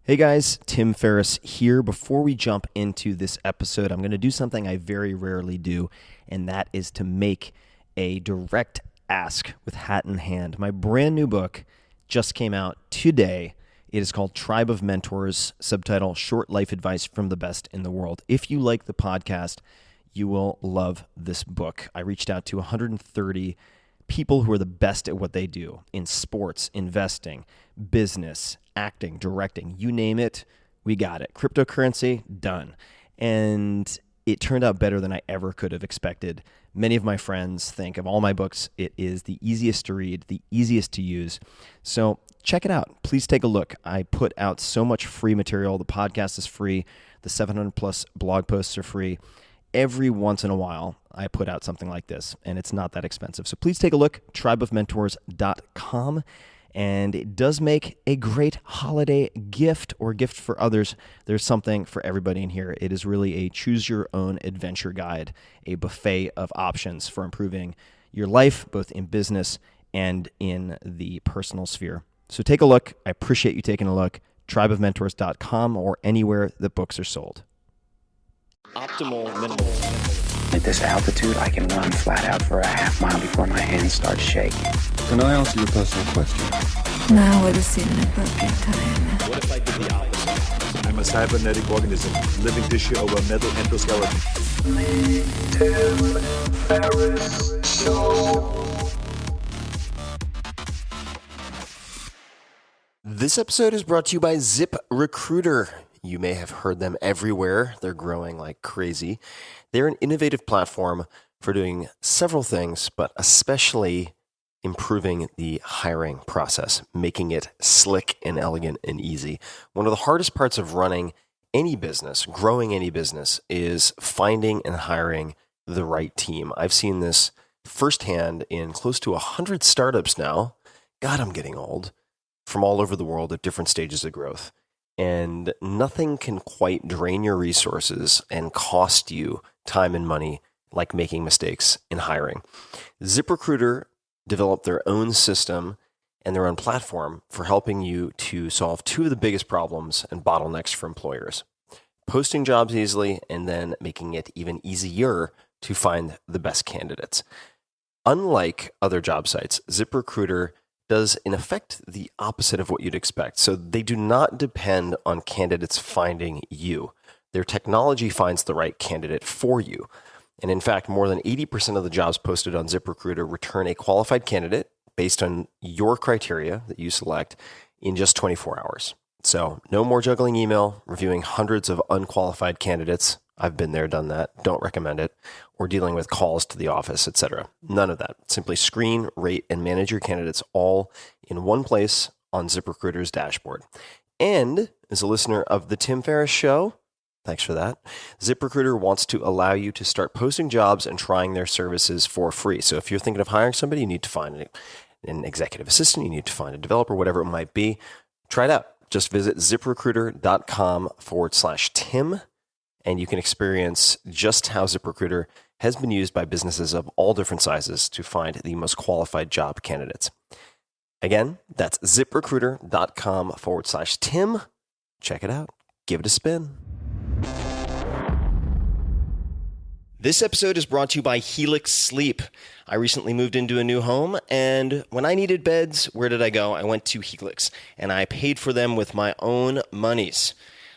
Hey guys, Tim Ferriss here. Before we jump into this episode, I'm going to do something I very rarely do, and that is to make a direct ask with hat in hand. My brand new book just came out today. It is called Tribe of Mentors, subtitle Short Life Advice from the Best in the World. If you like the podcast, you will love this book. I reached out to 130 people who are the best at what they do in sports, investing, business, acting, directing, you name it, we got it. Cryptocurrency, done. And it turned out better than I ever could have expected. Many of my friends think of all my books, it is the easiest to read, the easiest to use. So check it out. Please take a look. I put out so much free material. The podcast is free. The 700 plus blog posts are free. Every once in a while, I put out something like this, and it's not that expensive. So please take a look, tribeofmentors.com. And it does make a great holiday gift or gift for others. There's something for everybody in here. It is really a choose-your-own-adventure guide, a buffet of options for improving your life, both in business and in the personal sphere. So take a look. I appreciate you taking a look. tribeofmentors.com or anywhere that books are sold. Optimal minimal. At this altitude, I can run flat out for a half mile before my hands start shaking. Can I ask you a personal question? Now would seem an appropriate time. What if I did the opposite? I'm a cybernetic organism, living tissue over metal endoskeleton. Tim Ferriss Show. This episode is brought to you by ZipRecruiter. You may have heard them everywhere. They're growing like crazy. They're an innovative platform for doing several things, but especially improving the hiring process, making it slick and elegant and easy. One of the hardest parts of running any business, growing any business, is finding and hiring the right team. I've seen this firsthand in close to 100 startups now. God, I'm getting old. From all over the world at different stages of growth. And nothing can quite drain your resources and cost you time and money like making mistakes in hiring. ZipRecruiter developed their own system and their own platform for helping you to solve two of the biggest problems and bottlenecks for employers. Posting jobs easily and then making it even easier to find the best candidates. Unlike other job sites, ZipRecruiter does in effect the opposite of what you'd expect. So they do not depend on candidates finding you. Their technology finds the right candidate for you. And in fact, more than 80% of the jobs posted on ZipRecruiter return a qualified candidate based on your criteria that you select in just 24 hours. So no more juggling email, reviewing hundreds of unqualified candidates. I've been there, done that. Don't recommend it. Or dealing with calls to the office, etc. None of that. Simply screen, rate, and manage your candidates all in one place on ZipRecruiter's dashboard. And as a listener of the Tim Ferriss Show, thanks for that, ZipRecruiter wants to allow you to start posting jobs and trying their services for free. So if you're thinking of hiring somebody, you need to find an executive assistant, you need to find a developer, whatever it might be. Try it out. Just visit ziprecruiter.com/Tim. And you can experience just how ZipRecruiter has been used by businesses of all different sizes to find the most qualified job candidates. Again, that's ziprecruiter.com/Tim. Check it out. Give it a spin. This episode is brought to you by Helix Sleep. I recently moved into a new home, and when I needed beds, where did I go? I went to Helix, and I paid for them with my own monies.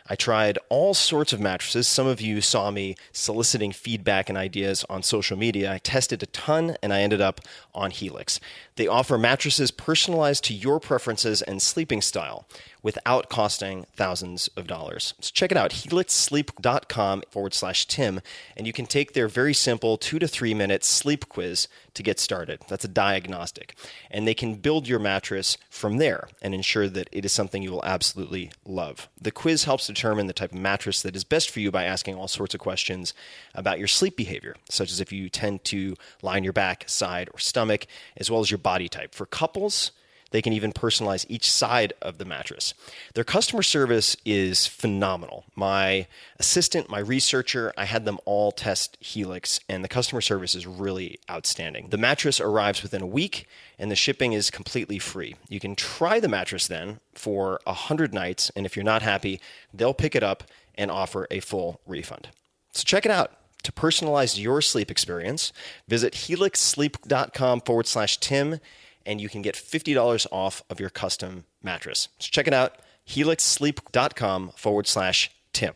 I tried all sorts of mattresses. Some of you saw me soliciting feedback and ideas on social media. I tested a ton, and I ended up on Helix. They offer mattresses personalized to your preferences and sleeping style without costing thousands of dollars. So check it out, helixsleep.com/Tim, and you can take their very simple 2 to 3 minute sleep quiz to get started. That's a diagnostic. And they can build your mattress from there and ensure that it is something you will absolutely love. The quiz helps determine the type of mattress that is best for you by asking all sorts of questions about your sleep behavior, such as if you tend to lie on your back, side, or stomach, as well as your body type. For couples, They can even personalize each side of the mattress. Their customer service is phenomenal. My assistant, my researcher, I had them all test Helix, and the customer service is really outstanding. The mattress arrives within a week, and the shipping is completely free. You can try the mattress then for 100 nights, and if you're not happy, they'll pick it up and offer a full refund. So check it out. To personalize your sleep experience, visit helixsleep.com/Tim, and you can get $50 off of your custom mattress. So check it out, helixsleep.com/Tim.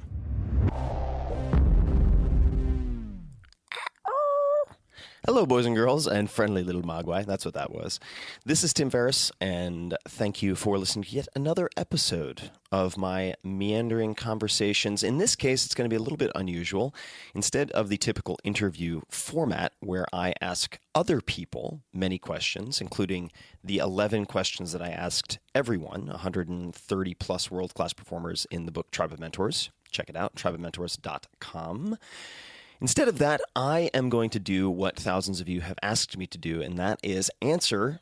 Hello, boys and girls, and friendly little mogwai. That's what that was. This is Tim Ferriss, and thank you for listening to yet another episode of my meandering conversations. In this case, it's going to be a little bit unusual. Instead of the typical interview format where I ask other people many questions, including the 11 questions that I asked everyone, 130 plus world-class performers in the book Tribe of Mentors. Check it out, tribeofmentors.com. Instead of that, I am going to do what thousands of you have asked me to do, and that is answer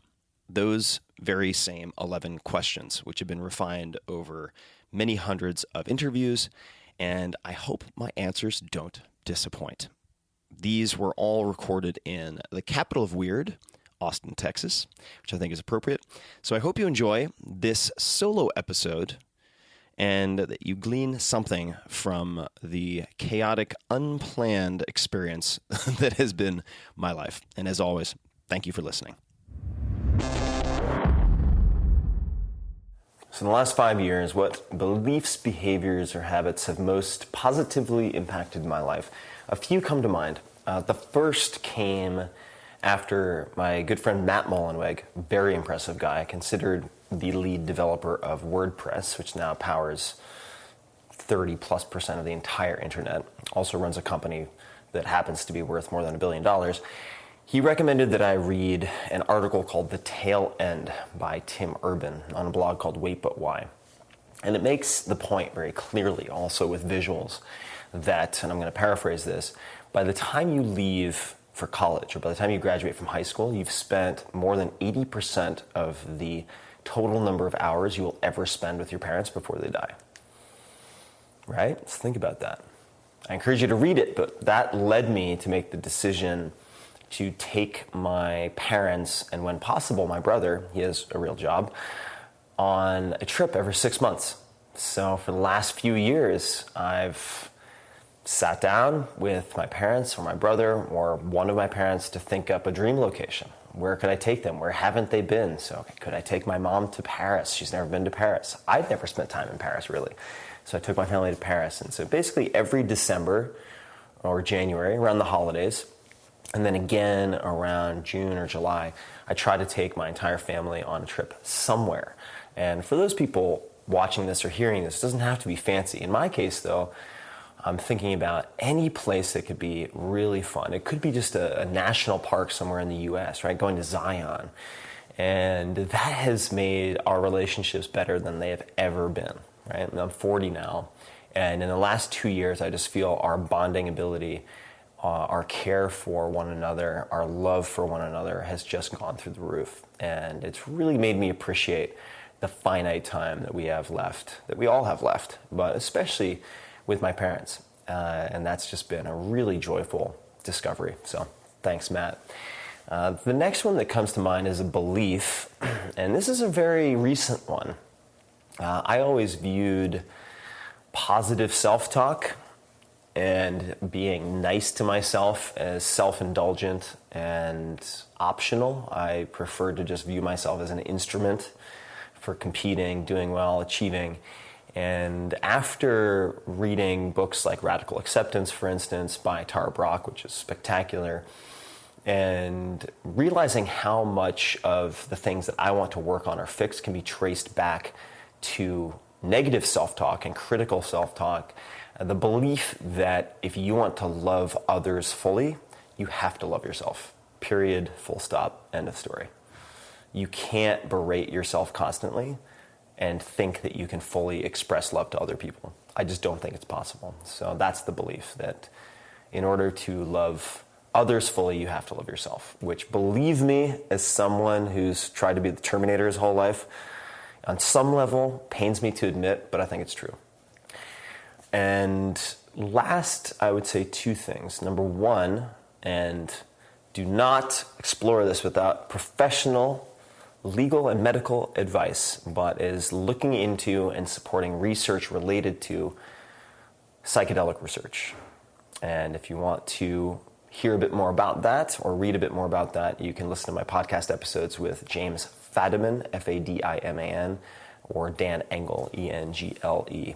those very same 11 questions, which have been refined over many hundreds of interviews, and I hope my answers don't disappoint. These were all recorded in the capital of weird, Austin, Texas, which I think is appropriate. So I hope you enjoy this solo episode and that you glean something from the chaotic, unplanned experience that has been my life. And as always, thank you for listening. So in the last 5 years, what beliefs, behaviors, or habits have most positively impacted my life? A few come to mind. The first came after my good friend Matt Mullenweg, very impressive guy, considered the lead developer of WordPress, which now powers 30+% of the entire internet, also runs a company that happens to be worth more than $1 billion. He recommended that I read an article called The Tail End by Tim Urban on a blog called Wait But Why. And it makes the point very clearly, also with visuals, that, and I'm going to paraphrase this, by the time you leave for college, or by the time you graduate from high school, you've spent more than 80% of the total number of hours you will ever spend with your parents before they die. Right? Let's think about that. I encourage you to read it, but that led me to make the decision to take my parents, and when possible, my brother, he has a real job, on a trip every 6 months. So for the last few years, I've sat down with my parents or my brother or one of my parents to think up a dream location. Where could I take them? Where haven't they been? So could I take my mom to Paris? She's never been to Paris. I've never spent time in Paris, really. So I took my family to Paris. And so basically every December or January, around the holidays, and then again around June or July, I try to take my entire family on a trip somewhere. And for those people watching this or hearing this, it doesn't have to be fancy. In my case, though, I'm thinking about any place that could be really fun. It could be just a national park somewhere in the U.S., right? Going to Zion. And that has made our relationships better than they have ever been, right? And I'm 40 now. And in the last 2 years, I just feel our bonding ability, our care for one another, our love for one another has just gone through the roof. And it's really made me appreciate the finite time that we have left, that we all have left, but especially with my parents. And that's just been a really joyful discovery. So thanks, Matt. The next one that comes to mind is a belief, and this is a very recent one. I always viewed positive self-talk and being nice to myself as self-indulgent and optional. I preferred to just view myself as an instrument for competing, doing well, achieving. And after reading books like Radical Acceptance, for instance, by Tara Brach, which is spectacular, and realizing how much of the things that I want to work on or fix can be traced back to negative self-talk and critical self-talk, the belief that if you want to love others fully, you have to love yourself. Period, full stop, end of story. You can't berate yourself constantly and think that you can fully express love to other people. I just don't think it's possible. So that's the belief, that in order to love others fully, you have to love yourself, which, believe me, as someone who's tried to be the Terminator his whole life, on some level, pains me to admit, but I think it's true. And last, I would say two things. Number one, and do not explore this without professional, legal, and medical advice, but is looking into and supporting research related to psychedelic research. And if you want to hear a bit more about that or read a bit more about that, you can listen to my podcast episodes with James Fadiman, Fadiman, or Dan Engle, Engle.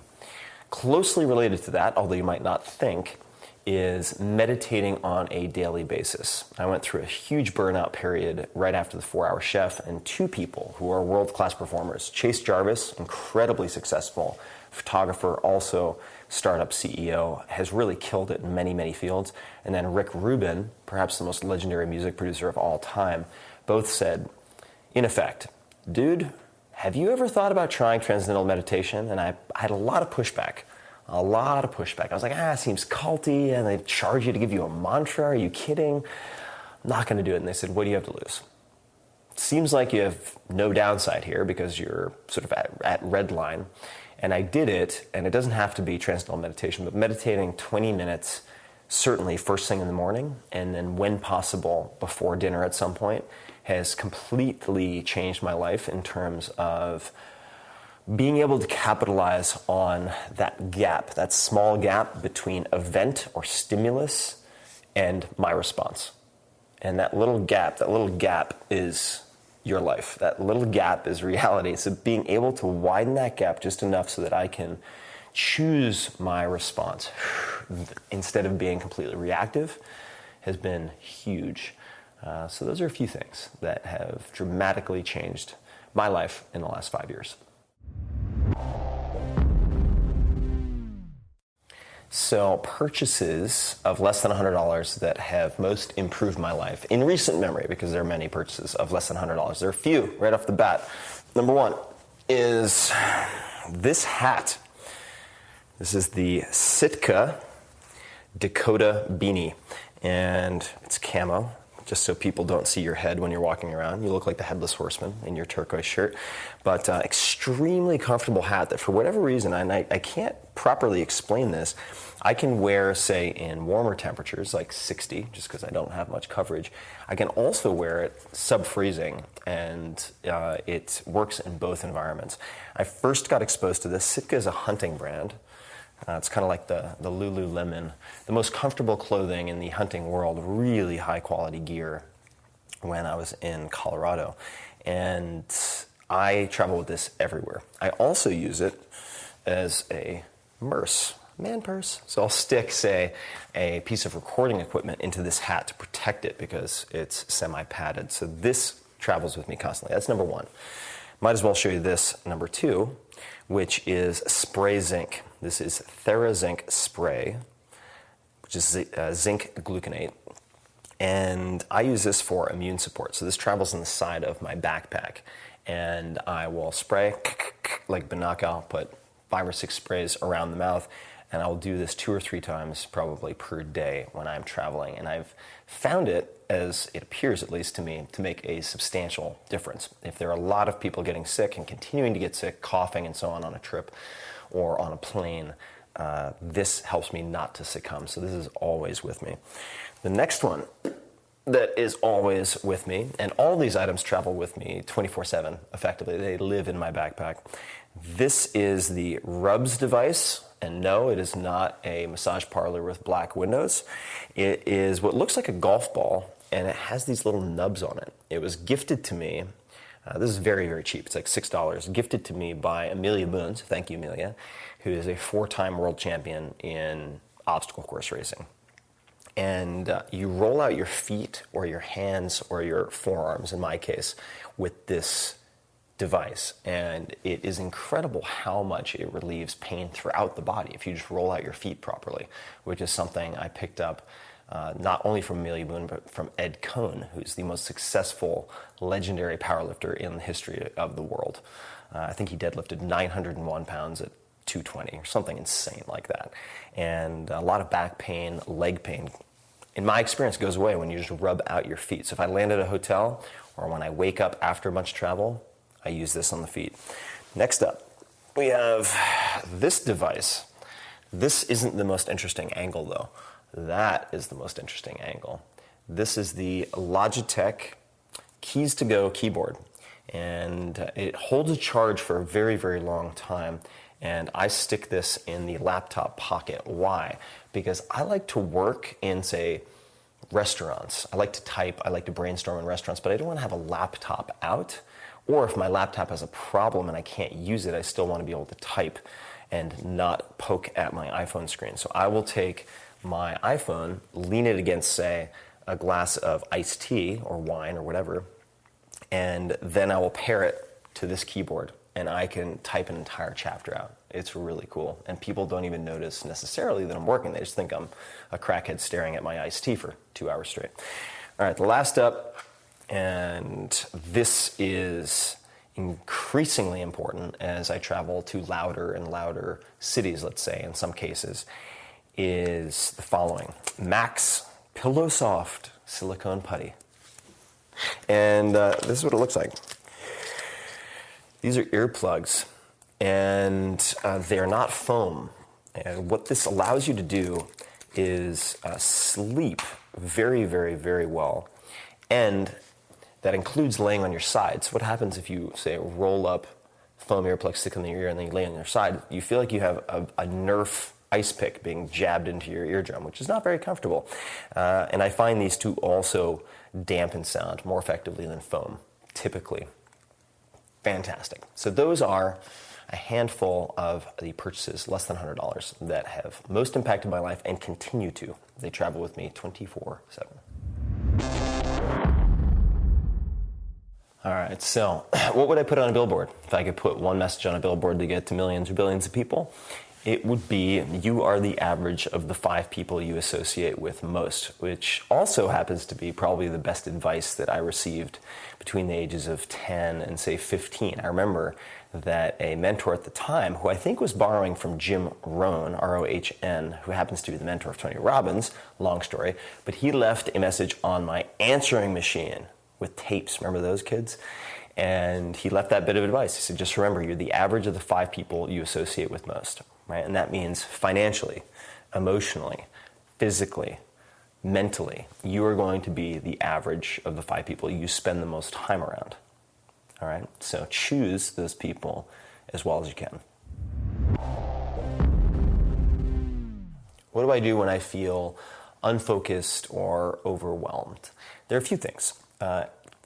Closely related to that, although you might not think, is meditating on a daily basis. I went through a huge burnout period right after the 4 Hour Chef, and two people who are world-class performers. Chase Jarvis, incredibly successful photographer, also startup CEO, has really killed it in many, many fields. And then Rick Rubin, perhaps the most legendary music producer of all time, both said, in effect, dude, have you ever thought about trying transcendental meditation? And I had a lot of pushback. I was like, it seems culty, and they charge you to give you a mantra. Are you kidding? I'm not going to do it. And they said, what do you have to lose? Seems like you have no downside here because you're sort of at red line. And I did it, and it doesn't have to be transcendental meditation, but meditating 20 minutes, certainly first thing in the morning, and then when possible before dinner at some point, has completely changed my life in terms of being able to capitalize on that gap, that small gap between event or stimulus and my response. And that little gap is your life. That little gap is reality. So being able to widen that gap just enough so that I can choose my response instead of being completely reactive has been huge. So those are a few things that have dramatically changed my life in the last 5 years. So purchases of less than $100 that have most improved my life in recent memory, because there are many purchases of less than $100. There are a few right off the bat. Number one is this hat. This is the Sitka Dakota Beanie, and it's camo, just so people don't see your head when you're walking around. You look like the Headless Horseman in your turquoise shirt. But extremely comfortable hat that for whatever reason, and I can't properly explain this, I can wear, say, in warmer temperatures, like 60, just because I don't have much coverage. I can also wear it sub-freezing, and it works in both environments. I first got exposed to this. Sitka is a hunting brand. It's kind of like the Lululemon, the most comfortable clothing in the hunting world, really high quality gear when I was in Colorado. And I travel with this everywhere. I also use it as a man purse. So I'll stick, say, a piece of recording equipment into this hat to protect it because it's semi-padded. So this travels with me constantly. That's number one. Might as well show you this, number two, which is spray zinc. This is TheraZinc spray, which is zinc gluconate. And I use this for immune support. So this travels in the side of my backpack. And I will spray like Banaka. I'll put 5 or 6 sprays around the mouth. And I'll do this 2 or 3 times probably per day when I'm traveling. And I've found it, as it appears at least to me, to make a substantial difference. If there are a lot of people getting sick and continuing to get sick, coughing and so on a trip or on a plane, this helps me not to succumb. So this is always with me. The next one that is always with me, and all these items travel with me 24/7 effectively. They live in my backpack. This is the Rubs device. And no, it is not a massage parlor with black windows. It is what looks like a golf ball, and it has these little nubs on it. It was gifted to me. This is very, very cheap. It's like $6. Gifted to me by Amelia Boons. Thank you, Amelia, who is a 4-time world champion in obstacle course racing. And you roll out your feet or your hands or your forearms, in my case, with this device, and it is incredible how much it relieves pain throughout the body if you just roll out your feet properly, which is something I picked up not only from Amelia Boone, but from Ed Cohn, who's the most successful legendary powerlifter in the history of the world. I think he deadlifted 901 pounds at 220 or something insane like that. And a lot of back pain, leg pain in my experience, goes away when you just rub out your feet. So if I land at a hotel or when I wake up after a bunch of travel, I use this on the feet. Next up, we have this device. This isn't the most interesting angle though. That is the most interesting angle. This is the Logitech Keys to Go keyboard. And it holds a charge for a very, very long time. And I stick this in the laptop pocket. Why? Because I like to work in, say, restaurants. I like to type, I like to brainstorm in restaurants, but I don't want to have a laptop out. Or if my laptop has a problem and I can't use it, I still want to be able to type and not poke at my iPhone screen. So I will take my iPhone, lean it against, say, a glass of iced tea or wine or whatever, and then I will pair it to this keyboard and I can type an entire chapter out. It's really cool. And people don't even notice necessarily that I'm working. They just think I'm a crackhead staring at my iced tea for 2 hours straight. All right, the last up, and this is increasingly important as I travel to louder and louder cities, let's say, in some cases, is the following. Max Pillow Soft Silicone Putty. And this is what it looks like. These are earplugs, and they're not foam. And what this allows you to do is sleep very, very, very well. And that includes laying on your side. So what happens if you, say, roll up foam earplugs, stick in the ear, and then you lay on your side? You feel like you have a Nerf ice pick being jabbed into your eardrum, which is not very comfortable. And I find these two also dampen sound more effectively than foam, typically. Fantastic. So those are a handful of the purchases, less than $100, that have most impacted my life and continue to. They travel with me 24/7. All right, so what would I put on a billboard? If I could put one message on a billboard to get to millions or billions of people, it would be, you are the average of the 5 people you associate with most, which also happens to be probably the best advice that I received between the ages of 10 and, say, 15. I remember that a mentor at the time, who I think was borrowing from Jim Rohn, R-O-H-N, who happens to be the mentor of Tony Robbins, long story, but he left a message on my answering machine with tapes. Remember those, kids? And he left that bit of advice. He said, just remember, you're the average of the 5 people you associate with most. Right? And that means financially, emotionally, physically, mentally, you are going to be the average of the 5 people you spend the most time around. All right? So choose those people as well as you can. What do I do when I feel unfocused or overwhelmed? There are a few things.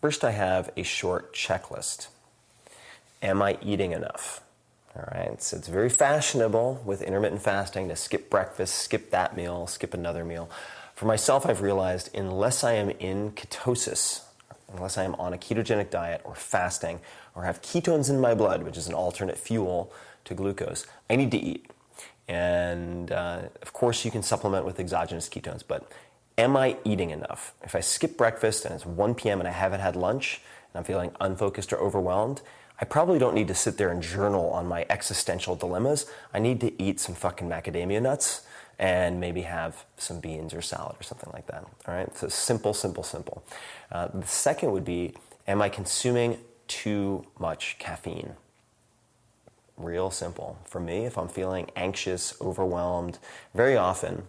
First, I have a short checklist. Am I eating enough? All right, so it's very fashionable with intermittent fasting to skip breakfast, skip that meal, skip another meal. For myself, I've realized unless I am in ketosis, unless I am on a ketogenic diet or fasting or have ketones in my blood, which is an alternate fuel to glucose, I need to eat. And of course, you can supplement with exogenous ketones, but am I eating enough? If I skip breakfast and it's 1 p.m. and I haven't had lunch and I'm feeling unfocused or overwhelmed, I probably don't need to sit there and journal on my existential dilemmas. I need to eat some fucking macadamia nuts and maybe have some beans or salad or something like that. All right, so simple, simple, simple. The second would be, am I consuming too much caffeine? Real simple. For me, if I'm feeling anxious, overwhelmed, very often,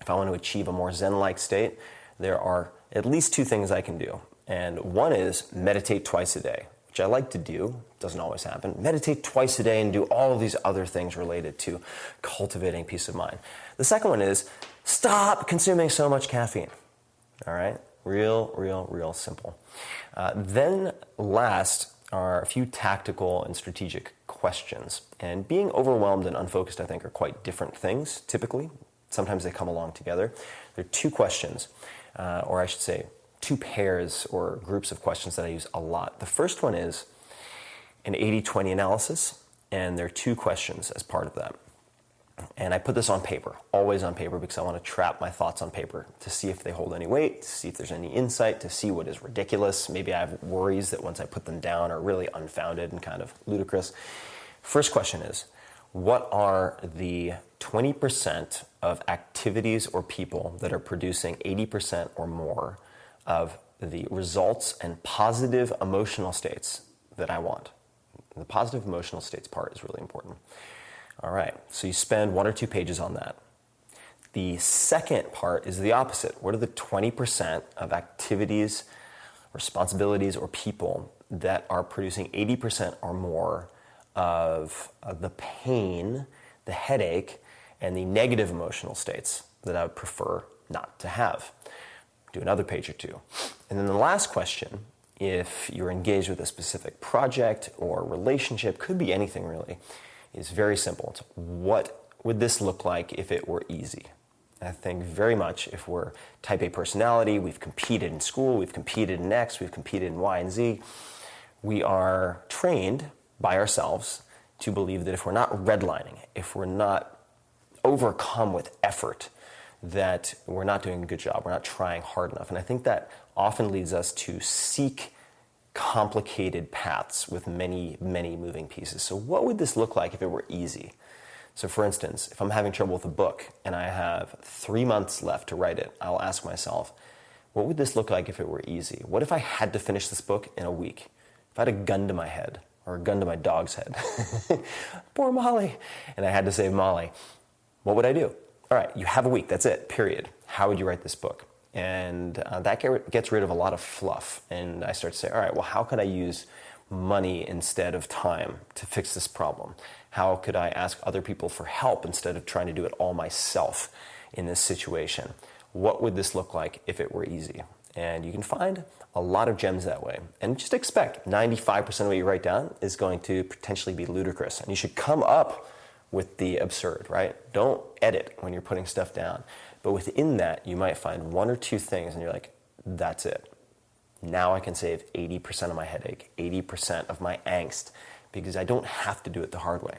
if I want to achieve a more Zen-like state, there are at least 2 things I can do. And one is meditate twice a day, which I like to do, doesn't always happen. Meditate twice a day and do all of these other things related to cultivating peace of mind. The second one is stop consuming so much caffeine. All right? Real simple. Then last are a few tactical and strategic questions. And being overwhelmed and unfocused, I think, are quite different things, typically. Sometimes they come along together. There are 2 questions, or I should say, 2 pairs or groups of questions that I use a lot. The first one is an 80-20 analysis, and there are 2 questions as part of that. And I put this on paper, always on paper, because I want to trap my thoughts on paper to see if they hold any weight, to see if there's any insight, to see what is ridiculous. Maybe I have worries that once I put them down are really unfounded and kind of ludicrous. First question is, what are the 20% of activities or people that are producing 80% or more of the results and positive emotional states that I want. The positive emotional states part is really important. All right, so you spend 1 or 2 pages on that. The second part is the opposite. What are the 20% of activities, responsibilities, or people that are producing 80% or more of the pain, the headache, and the negative emotional states that I would prefer not to have? Do another page or 2. And then the last question, if you're engaged with a specific project or relationship, could be anything really, is very simple. It's what would this look like if it were easy? I think very much if we're type A personality, we've competed in school, we've competed in X, we've competed in Y and Z, we are trained by ourselves to believe that if we're not redlining, if we're not overcome with effort, that we're not doing a good job, we're not trying hard enough. And I think that often leads us to seek complicated paths with many, many moving pieces. So what would this look like if it were easy? So for instance, if I'm having trouble with a book and I have 3 months left to write it, I'll ask myself, what would this look like if it were easy? What if I had to finish this book in a week? If I had a gun to my head, or a gun to my dog's head, poor Molly, and I had to save Molly, what would I do? All right, you have a week, that's it, period. How would you write this book? And that gets rid of a lot of fluff. And I start to say, all right, well, how could I use money instead of time to fix this problem? How could I ask other people for help instead of trying to do it all myself in this situation? What would this look like if it were easy? And you can find a lot of gems that way. And just expect 95% of what you write down is going to potentially be ludicrous. And you should come up with the absurd, right? Don't edit when you're putting stuff down. But within that, you might find 1 or 2 things and you're like, that's it. Now I can save 80% of my headache, 80% of my angst, because I don't have to do it the hard way.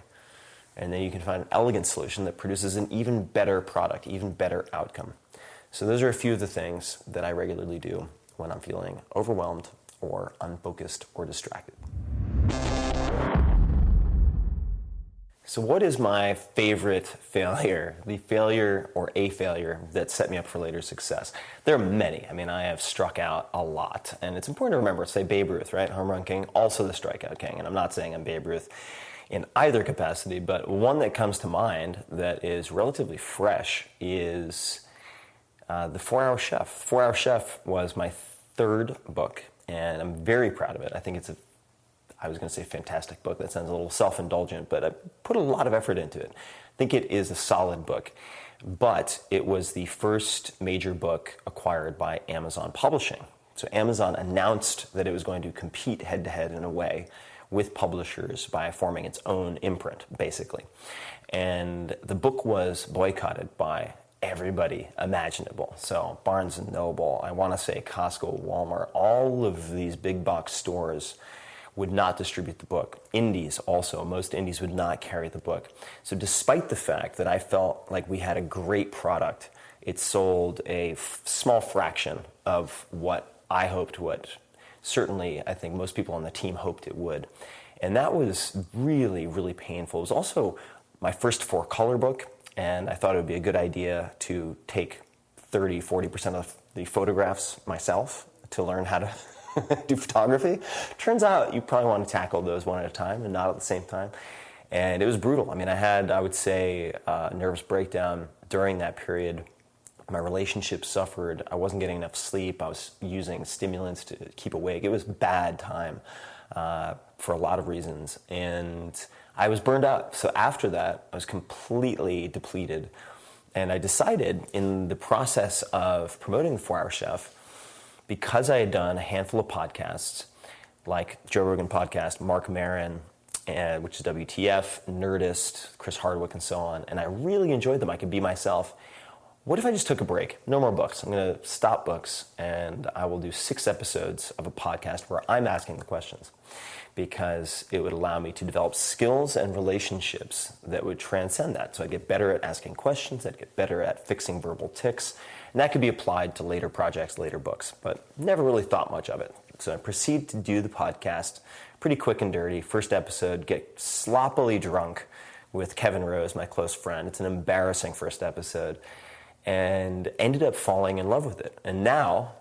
And then you can find an elegant solution that produces an even better product, even better outcome. So those are a few of the things that I regularly do when I'm feeling overwhelmed or unfocused or distracted. So what is my favorite failure, the failure or a failure that set me up for later success? There are many. I mean, I have struck out a lot. And it's important to remember, say Babe Ruth, right? Home run king, also the strikeout king. And I'm not saying I'm Babe Ruth in either capacity, but one that comes to mind that is relatively fresh is The 4-Hour Chef. 4-Hour Chef was my 3rd book, and I'm very proud of it. I think it's I was going to say fantastic book. That sounds a little self-indulgent, but I put a lot of effort into it. I think it is a solid book, but it was the first major book acquired by Amazon Publishing. So Amazon announced that it was going to compete head-to-head in a way with publishers by forming its own imprint, basically. And the book was boycotted by everybody imaginable. So Barnes & Noble, I want to say Costco, Walmart, all of these big box stores would not distribute the book. Indies also, most indies would not carry the book. So despite the fact that I felt like we had a great product, it sold a small fraction of what I hoped would. Certainly, I think most people on the team hoped it would. And that was really, really painful. It was also my first 4-color book, and I thought it would be a good idea to take 30-40% of the photographs myself to learn how to do photography. Turns out you probably want to tackle those one at a time and not at the same time. And it was brutal. I mean, I had, I would say, a nervous breakdown during that period. My relationship suffered. I wasn't getting enough sleep. I was using stimulants to keep awake. It was a bad time for a lot of reasons. And I was burned out. So after that, I was completely depleted. And I decided in the process of promoting the 4-Hour Chef, because I had done a handful of podcasts, like Joe Rogan podcast, Mark Maron, which is WTF, Nerdist, Chris Hardwick, and so on, and I really enjoyed them. I could be myself. What if I just took a break? No more books. I'm going to stop books, and I will do 6 episodes of a podcast where I'm asking the questions, because it would allow me to develop skills and relationships that would transcend that. So I'd get better at asking questions, I'd get better at fixing verbal tics, and that could be applied to later projects, later books, but never really thought much of it. So I proceed to do the podcast pretty quick and dirty. First episode, get sloppily drunk, with Kevin Rose, my close friend. It's an embarrassing first episode, and ended up falling in love with it. And now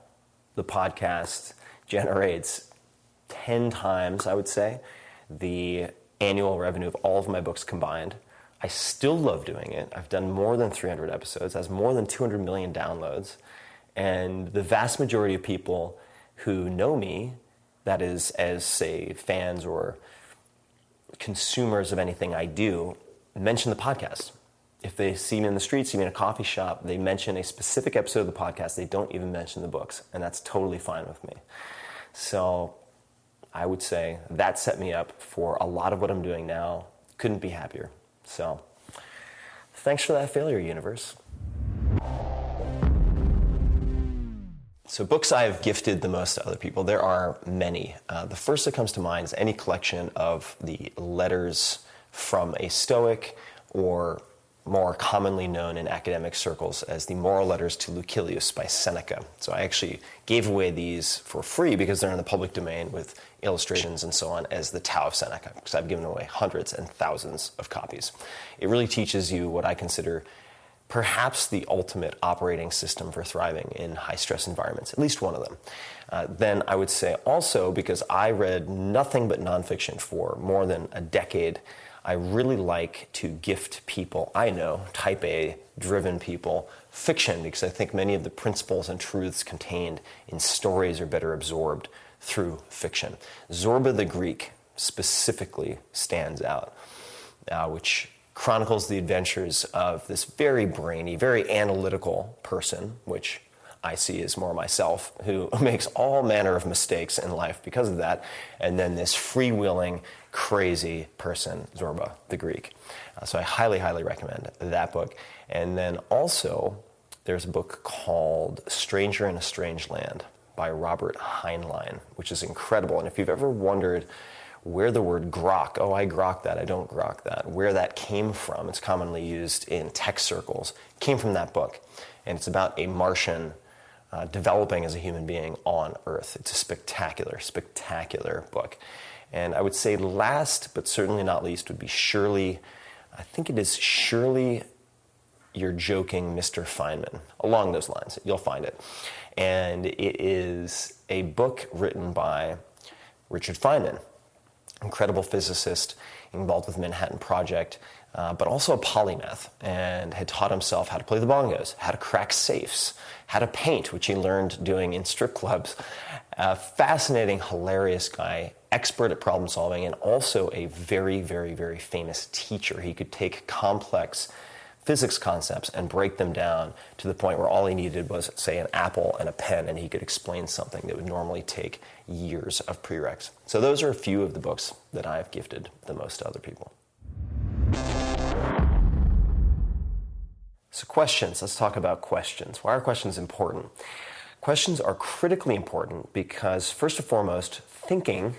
the podcast generates 10 times, I would say, the annual revenue of all of my books combined. I still love doing it. I've done more than 300 episodes, has more than 200 million downloads. And the vast majority of people who know me, that is, as say fans or consumers of anything I do, mention the podcast. If they see me in the street, see me in a coffee shop, they mention a specific episode of the podcast, they don't even mention the books, and that's totally fine with me. So I would say that set me up for a lot of what I'm doing now. Couldn't be happier. So thanks for that failure, universe. So books I have gifted the most to other people, there are many. The first that comes to mind is any collection of the letters from a Stoic, or more commonly known in academic circles as the Moral Letters to Lucilius by Seneca. So I actually gave away these for free because they're in the public domain with illustrations and so on as the Tao of Seneca, because I've given away hundreds and thousands of copies. It really teaches you what I consider perhaps the ultimate operating system for thriving in high-stress environments, at least one of them. Then I would say also, because I read nothing but nonfiction for more than a decade, I really like to gift people I know, type A, driven people, fiction, because I think many of the principles and truths contained in stories are better absorbed through fiction. Zorba the Greek specifically stands out, which chronicles the adventures of this very brainy, very analytical person, which I see as more myself, who makes all manner of mistakes in life because of that, and then this freewheeling, crazy person, Zorba the Greek. So I highly, highly recommend that book. And then also, there's a book called Stranger in a Strange Land by Robert Heinlein, which is incredible. And if you've ever wondered where the word grok, oh, I grok that, I don't grok that, where that came from, it's commonly used in tech circles, came from that book. And it's about a Martian developing as a human being on Earth. It's a spectacular, spectacular book. And I would say last, but certainly not least, would be Surely, I think it is Surely You're Joking, Mr. Feynman. Along those lines, you'll find it. And it is a book written by Richard Feynman, incredible physicist involved with the Manhattan Project, but also a polymath, and had taught himself how to play the bongos, how to crack safes, how to paint, which he learned doing in strip clubs. A fascinating, hilarious guy, expert at problem solving, and also a very, very, very famous teacher. He could take complex physics concepts and break them down to the point where all he needed was, say, an apple and a pen, and he could explain something that would normally take years of prereqs. So those are a few of the books that I've gifted the most to other people. So questions, let's talk about questions. Why are questions important? Questions are critically important because, first and foremost, thinking,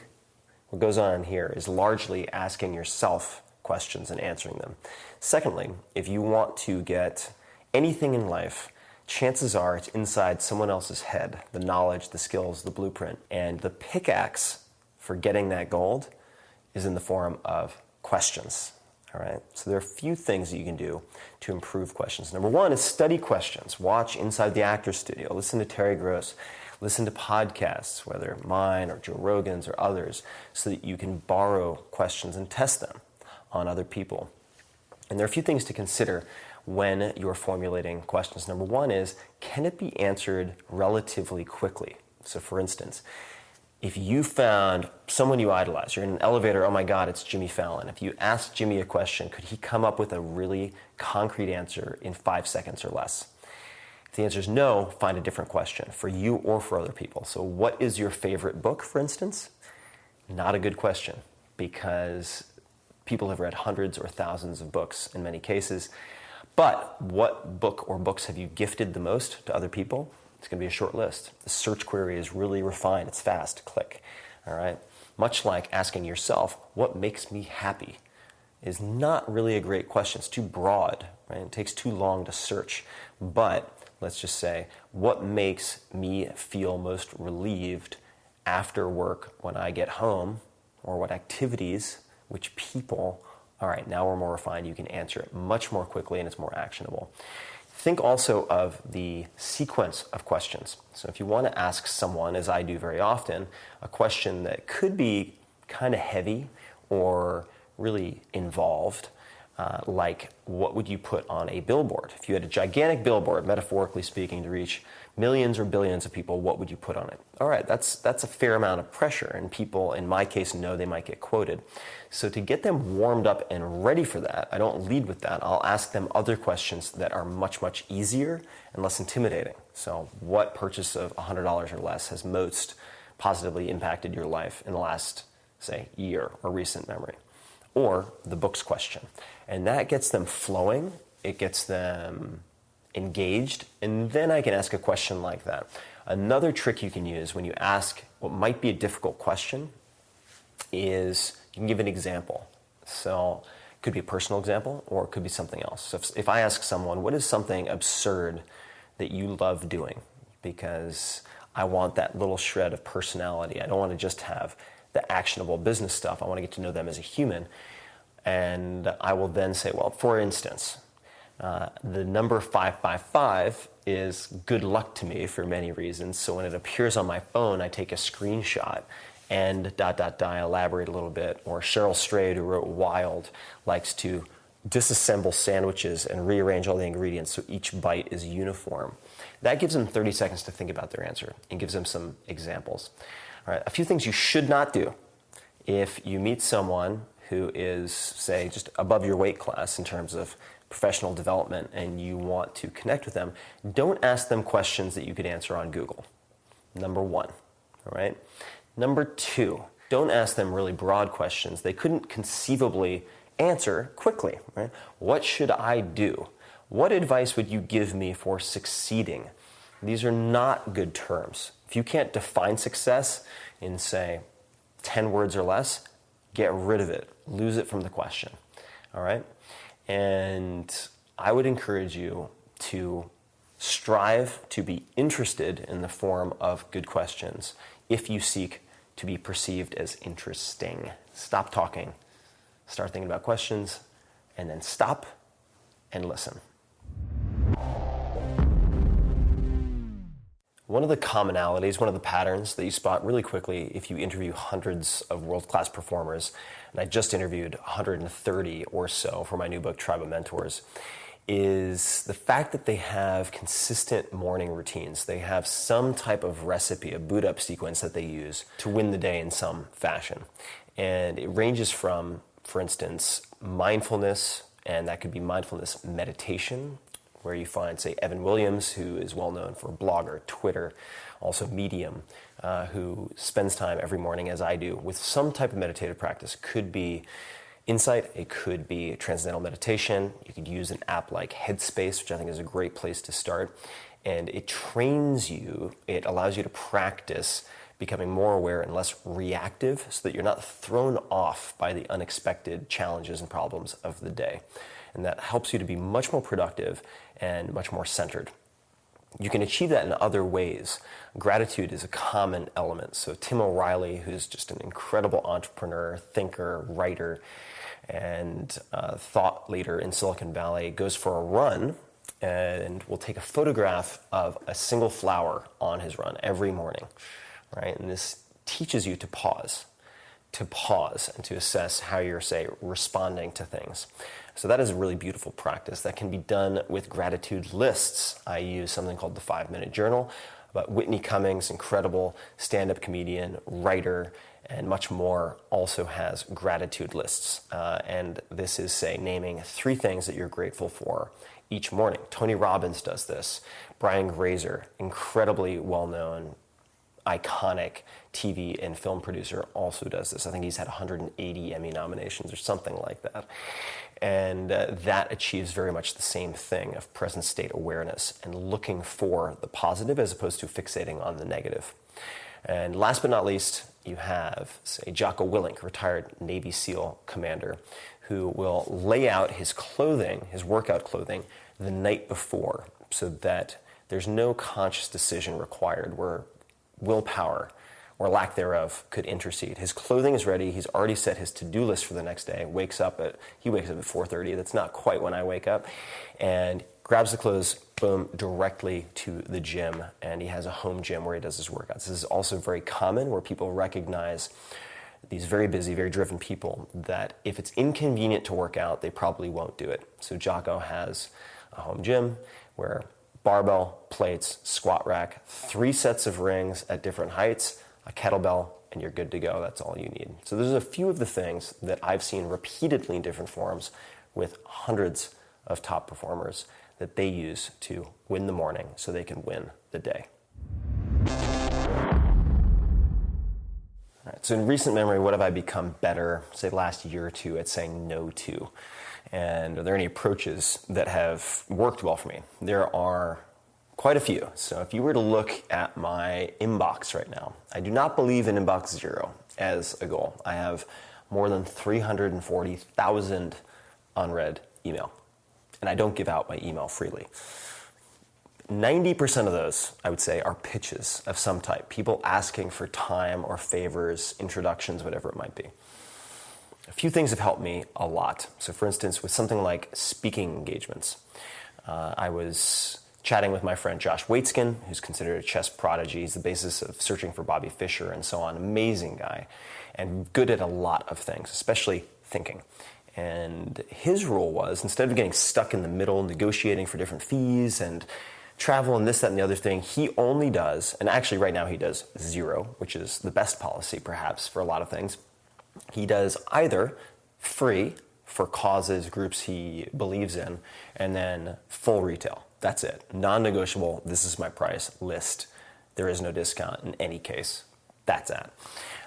what goes on here, is largely asking yourself questions and answering them. Secondly, if you want to get anything in life, chances are it's inside someone else's head, the knowledge, the skills, the blueprint. And the pickaxe for getting that gold is in the form of questions. All right. So there are a few things that you can do to improve questions. Number one is study questions. Watch Inside the Actors Studio. Listen to Terry Gross. Listen to podcasts, whether mine or Joe Rogan's or others, so that you can borrow questions and test them on other people. And there are a few things to consider when you're formulating questions. Number one is, can it be answered relatively quickly? So for instance, if you found someone you idolize, you're in an elevator, oh my God, it's Jimmy Fallon. If you asked Jimmy a question, could he come up with a really concrete answer in 5 seconds or less? If the answer is no, find a different question for you or for other people. So what is your favorite book, for instance? Not a good question, because people have read hundreds or thousands of books in many cases. But what book or books have you gifted the most to other people? It's going to be a short list. The search query is really refined. It's fast. Click. All right. Much like asking yourself, what makes me happy, is not really a great question. It's too broad, right? It takes too long to search. But let's just say, what makes me feel most relieved after work when I get home, or what activities, which people All right, now we're more refined. You can answer it much more quickly and it's more actionable. Think also of the sequence of questions. So if you want to ask someone, as I do very often, a question that could be kind of heavy or really involved, like what would you put on a billboard? If you had a gigantic billboard, metaphorically speaking, to reach millions or billions of people, what would you put on it? All right, that's a fair amount of pressure, and people, in my case, know they might get quoted. So to get them warmed up and ready for that, I don't lead with that. I'll ask them other questions that are much, much easier and less intimidating. So what purchase of $100 or less has most positively impacted your life in the last, say, year or recent memory? Or the books question. And that gets them flowing, it gets them engaged, and then I can ask a question like that. Another trick you can use when you ask what might be a difficult question is you can give an example. So it could be a personal example or it could be something else. So if I ask someone, what is something absurd that you love doing? Because I want that little shred of personality. I don't want to just have the actionable business stuff. I want to get to know them as a human. And I will then say, well, for instance, the number 555 is good luck to me for many reasons. So when it appears on my phone, I take a screenshot and ... I elaborate a little bit. Or Cheryl Strayed, who wrote Wild, likes to disassemble sandwiches and rearrange all the ingredients so each bite is uniform. That gives them 30 seconds to think about their answer and gives them some examples. All right, a few things you should not do if you meet someone who is, say, just above your weight class in terms of professional development and you want to connect with them. Don't ask them questions that you could answer on Google. Number one, all right? Number two, don't ask them really broad questions they couldn't conceivably answer quickly, right? What should I do? What advice would you give me for succeeding? These are not good terms. If you can't define success in, say, 10 words or less, get rid of it. Lose it from the question, all right? And I would encourage you to strive to be interested in the form of good questions if you seek to be perceived as interesting. Stop talking, start thinking about questions, and then stop and listen. One of the commonalities, one of the patterns that you spot really quickly if you interview hundreds of world-class performers, and I just interviewed 130 or so for my new book, Tribe of Mentors, is the fact that they have consistent morning routines. They have some type of recipe, a boot-up sequence that they use to win the day in some fashion. And it ranges from, for instance, mindfulness, and that could be mindfulness meditation, where you find, say, Evan Williams, who is well known for Blogger, Twitter, also Medium, who spends time every morning, as I do, with some type of meditative practice. Could be insight, it could be transcendental meditation. You could use an app like Headspace, which I think is a great place to start. And it trains you, it allows you to practice becoming more aware and less reactive so that you're not thrown off by the unexpected challenges and problems of the day. And that helps you to be much more productive and much more centered. You can achieve that in other ways. Gratitude is a common element. So Tim O'Reilly, who's just an incredible entrepreneur, thinker, writer, and thought leader in Silicon Valley, goes for a run and will take a photograph of a single flower on his run every morning, right? And this teaches you to pause and to assess how you're, say, responding to things. So that is a really beautiful practice that can be done with gratitude lists. I use something called the 5-Minute Journal, but Whitney Cummings, incredible stand-up comedian, writer, and much more, also has gratitude lists. And this is, say, naming 3 things that you're grateful for each morning. Tony Robbins does this. Brian Grazer, incredibly well-known, iconic TV and film producer, also does this. I think he's had 180 Emmy nominations or something like that. And that achieves very much the same thing of present state awareness and looking for the positive as opposed to fixating on the negative. And last but not least, you have, say, Jocko Willink, retired Navy SEAL commander, who will lay out his clothing, his workout clothing, the night before so that there's no conscious decision required where willpower or lack thereof, could intercede. His clothing is ready. He's already set his to-do list for the next day. He wakes up at 4:30. That's not quite when I wake up. And grabs the clothes, boom, directly to the gym. And he has a home gym where he does his workouts. This is also very common, where people recognize these very busy, very driven people, that if it's inconvenient to work out, they probably won't do it. So Jocko has a home gym where barbell, plates, squat rack, 3 sets of rings at different heights, a kettlebell, and you're good to go. That's all you need. So those are a few of the things that I've seen repeatedly in different forums with hundreds of top performers that they use to win the morning so they can win the day. All right, so in recent memory, what have I become better, say last year or two, at saying no to? And are there any approaches that have worked well for me? There are quite a few. So if you were to look at my inbox right now, I do not believe in inbox zero as a goal. I have more than 340,000 unread email, and I don't give out my email freely. 90% of those, I would say, are pitches of some type. People asking for time or favors, introductions, whatever it might be. A few things have helped me a lot. So for instance, with something like speaking engagements, I was chatting with my friend Josh Waitzkin, who's considered a chess prodigy. He's the basis of Searching for Bobby Fischer and so on. Amazing guy and good at a lot of things, especially thinking. And his rule was, instead of getting stuck in the middle, negotiating for different fees and travel and this, that, and the other thing, he only does, and actually right now he does 0, which is the best policy perhaps for a lot of things. He does either free for causes, groups he believes in, and then full retail. That's it. Non-negotiable, this is my price list. There is no discount in any case. That's it.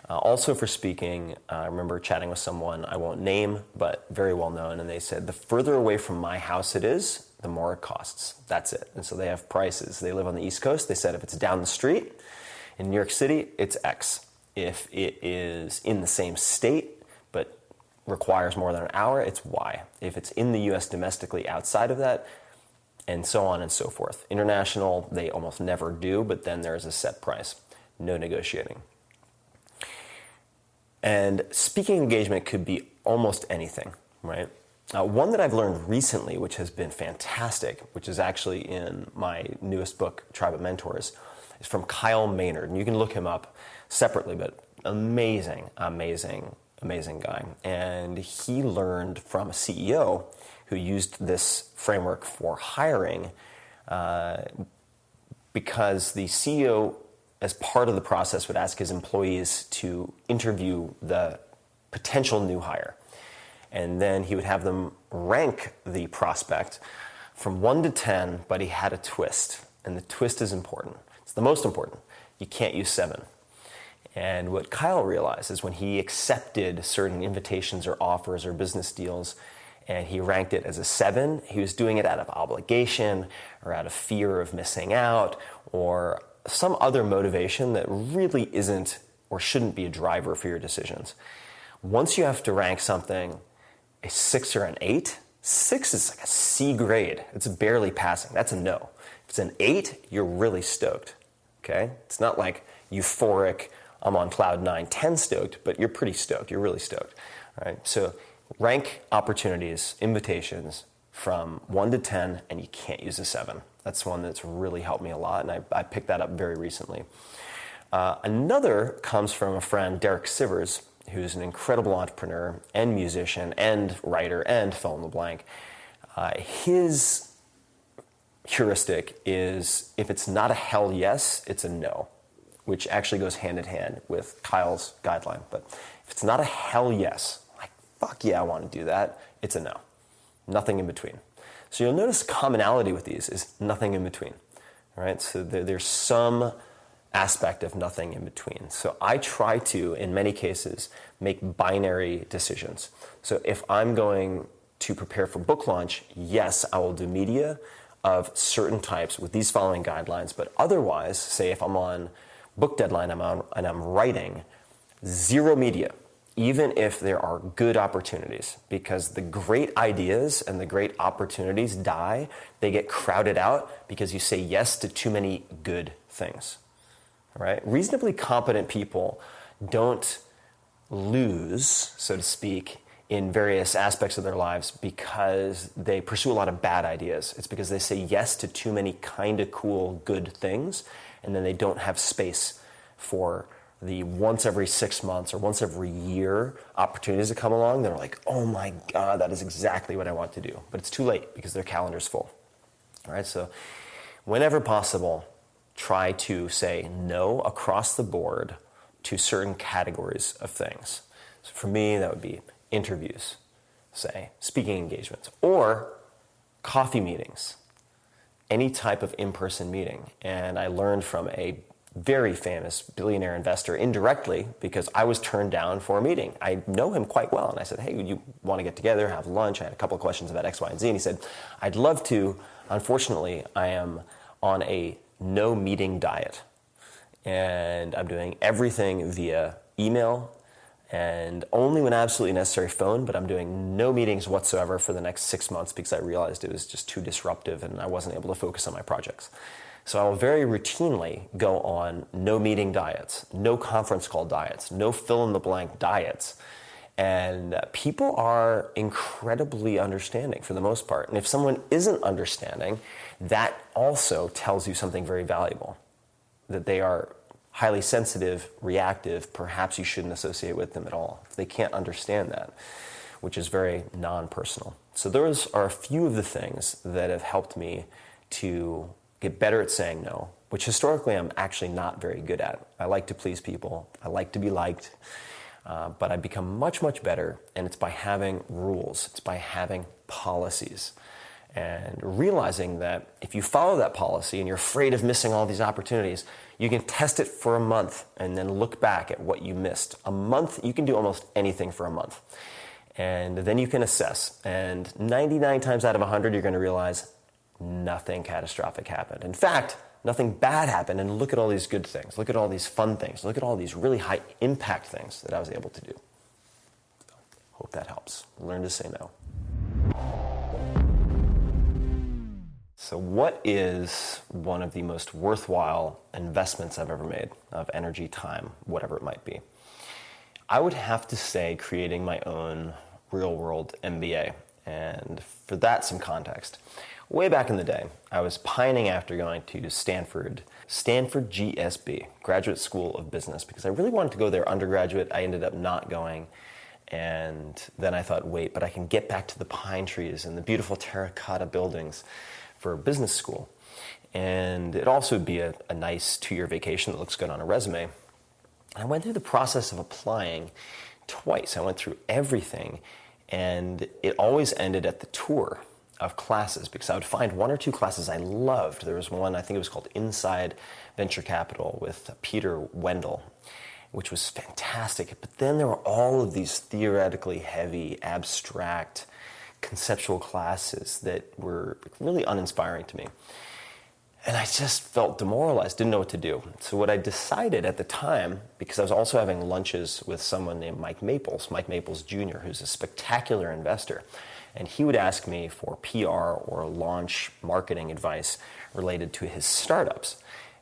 Also for speaking, I remember chatting with someone I won't name, but very well known, and they said, the further away from my house it is, the more it costs. That's it. And so they have prices. They live on the East Coast. They said if it's down the street in New York City, it's X. If it is in the same state, but requires more than an hour, it's Y. If it's in the US domestically outside of that, and so on and so forth. International, they almost never do, but then there's a set price. No negotiating. And speaking engagement could be almost anything, right? One that I've learned recently, which has been fantastic, which is actually in my newest book, Tribe of Mentors, is from Kyle Maynard. And you can look him up separately, but amazing guy. And he learned from a CEO who used this framework for hiring because the CEO, as part of the process, would ask his employees to interview the potential new hire. And then he would have them rank the prospect from 1 to 10, but he had a twist. And the twist is important. It's the most important. You can't use 7. And what Kyle realized is when he accepted certain invitations or offers or business deals, and he ranked it as a 7, he was doing it out of obligation or out of fear of missing out or some other motivation that really isn't or shouldn't be a driver for your decisions. Once you have to rank something a 6 or an 8, 6 is like a C grade. It's barely passing. That's a no. If it's an 8, you're really stoked. Okay? It's not like euphoric, I'm on cloud 9, 10 stoked, but you're pretty stoked. You're really stoked. All right? So rank opportunities, invitations from 1 to 10, and you can't use a 7. That's one that's really helped me a lot, and I picked that up very recently. Another comes from a friend, Derek Sivers, who's an incredible entrepreneur and musician and writer and fill in the blank. His heuristic is if it's not a hell yes, it's a no, which actually goes hand in hand with Kyle's guideline. But if it's not a hell yes, like, fuck yeah, I want to do that, it's a no. Nothing in between. So you'll notice commonality with these is nothing in between, right? So there's some aspect of nothing in between. So I try to, in many cases, make binary decisions. So if I'm going to prepare for book launch, yes, I will do media of certain types with these following guidelines, but otherwise, say if I'm on book deadline and I'm writing, 0 media, even if there are good opportunities, because the great ideas and the great opportunities die, they get crowded out because you say yes to too many good things. right? Reasonably competent people don't lose, so to speak, in various aspects of their lives because they pursue a lot of bad ideas. It's because they say yes to too many kind of cool, good things, and then they don't have space for the once every 6 months or once every year opportunities that come along. They're like, oh my God, that is exactly what I want to do. But it's too late because their calendar's full. All right, so whenever possible, try to say no across the board to certain categories of things. So for me, that would be interviews, say, speaking engagements, or coffee meetings, any type of in-person meeting. And I learned from a very famous billionaire investor indirectly because I was turned down for a meeting. I know him quite well, and I said, hey, you want to get together, have lunch? I had a couple of questions about X, Y, and Z, and he said, I'd love to. Unfortunately, I am on a no meeting diet, and I'm doing everything via email and only when absolutely necessary phone, but I'm doing no meetings whatsoever for the next 6 months because I realized it was just too disruptive and I wasn't able to focus on my projects. So I will very routinely go on no meeting diets, no conference call diets, no fill-in-the-blank diets. And people are incredibly understanding for the most part. And if someone isn't understanding, that also tells you something very valuable, that they are highly sensitive, reactive, perhaps you shouldn't associate with them at all. If they can't understand that, which is very non-personal. So those are a few of the things that have helped me to get better at saying no, which historically I'm actually not very good at. I like to please people. I like to be liked. But I've become much, much better, and it's by having rules. It's by having policies. And realizing that if you follow that policy and you're afraid of missing all these opportunities, you can test it for a month and then look back at what you missed. A month, you can do almost anything for a month. And then you can assess. And 99 times out of 100, you're going to realize nothing catastrophic happened. In fact, nothing bad happened, and look at all these good things. Look at all these fun things. Look at all these really high impact things that I was able to do. Hope that helps. Learn to say no. So what is one of the most worthwhile investments I've ever made of energy, time, whatever it might be? I would have to say creating my own real-world MBA. And for that, some context. Way back in the day, I was pining after going to Stanford GSB, Graduate School of Business, because I really wanted to go there undergraduate. I ended up not going. And then I thought, wait, but I can get back to the pine trees and the beautiful terracotta buildings for business school. And it also would be a nice 2-year vacation that looks good on a resume. I went through the process of applying twice. I went through everything, and it always ended at the tour of classes because I would find 1 or 2 classes I loved. There was one, I think it was called Inside Venture Capital with Peter Wendell, which was fantastic. But then there were all of these theoretically heavy, abstract, conceptual classes that were really uninspiring to me. And I just felt demoralized, didn't know what to do. So what I decided at the time, because I was also having lunches with someone named Mike Maples Jr., who's a spectacular investor, and he would ask me for PR or launch marketing advice related to his startups.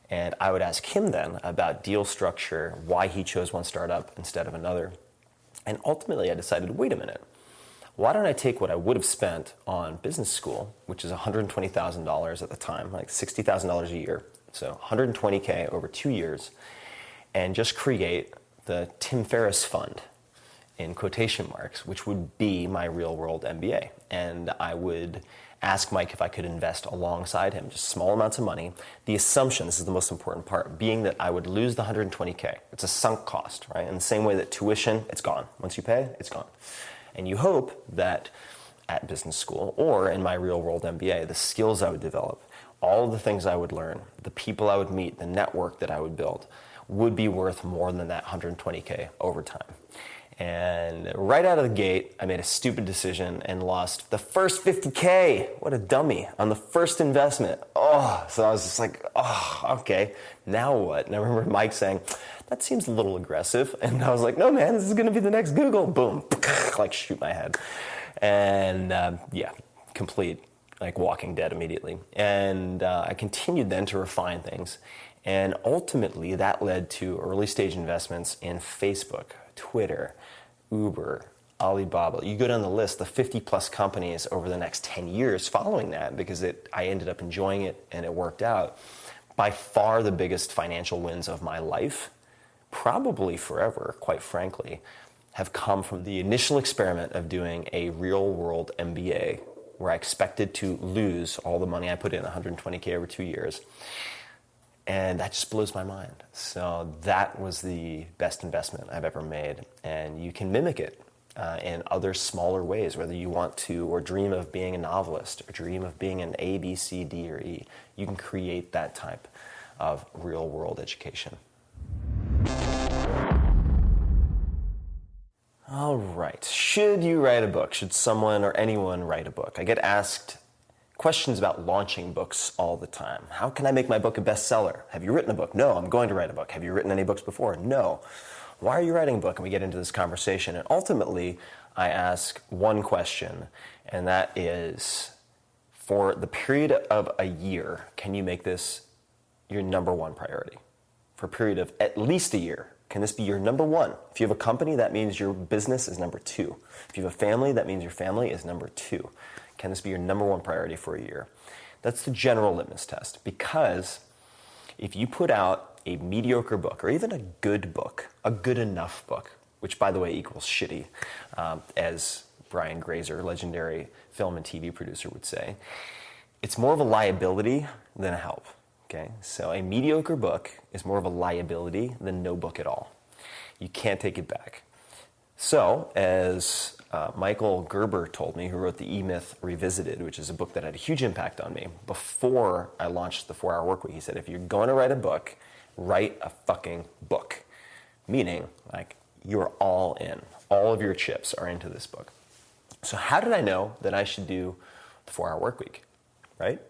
And I would ask him then about deal structure, why he chose one startup instead of another. And ultimately I decided, wait a minute, why don't I take what I would have spent on business school, which is $120,000 at the time, like $60,000 a year, so $120K over 2 years, and just create the Tim Ferriss fund, in quotation marks, which would be my real-world MBA. And I would ask Mike if I could invest alongside him, just small amounts of money. The assumption, this is the most important part, being that I would lose the $120K. It's a sunk cost, right? In the same way that tuition, it's gone. Once you pay, it's gone. And you hope that at business school or in my real-world MBA, the skills I would develop, all of the things I would learn, the people I would meet, the network that I would build would be worth more than that $120K over time. And right out of the gate, I made a stupid decision and lost the first $50K. What a dummy on the first investment. So I was just like, okay, now what? And I remember Mike saying, that seems a little aggressive. And I was like, no, man, this is going to be the next Google. Boom, like shoot my head. And complete like Walking Dead immediately. And I continued then to refine things. And ultimately, that led to early stage investments in Facebook, Twitter, Uber, Alibaba. You go down the list, the 50 plus companies over the next 10 years following that, because I ended up enjoying it and it worked out. By far the biggest financial wins of my life, probably forever, quite frankly, have come from the initial experiment of doing a real world MBA where I expected to lose all the money I put in, 120K over 2 years. And that just blows my mind. So that was the best investment I've ever made. And you can mimic it in other smaller ways, whether you want to or dream of being a novelist or dream of being an A, B, C, D, or E. You can create that type of real world education. All right. Should you write a book? Should someone or anyone write a book? I get asked questions about launching books all the time. How can I make my book a bestseller? Have you written a book? No, I'm going to write a book. Have you written any books before? No. Why are you writing a book? And we get into this conversation. And ultimately, I ask one question, and that is, for the period of a year, can you make this your number one priority? For a period of at least a year, can this be your number one? If you have a company, that means your business is number two. If you have a family, that means your family is number two. Can this be your number one priority for a year? That's the general litmus test, because if you put out a mediocre book, or even a good book, a good enough book, which by the way equals shitty, as Brian Grazer, legendary film and TV producer, would say, it's more of a liability than a help. Okay? So a mediocre book is more of a liability than no book at all. You can't take it back. So, as Michael Gerber told me, who wrote the E-Myth Revisited, which is a book that had a huge impact on me, before I launched the 4-Hour Workweek, he said, if you're going to write a book, write a fucking book. Meaning, like, you're all in. All of your chips are into this book. So how did I know that I should do the 4-Hour Workweek, right?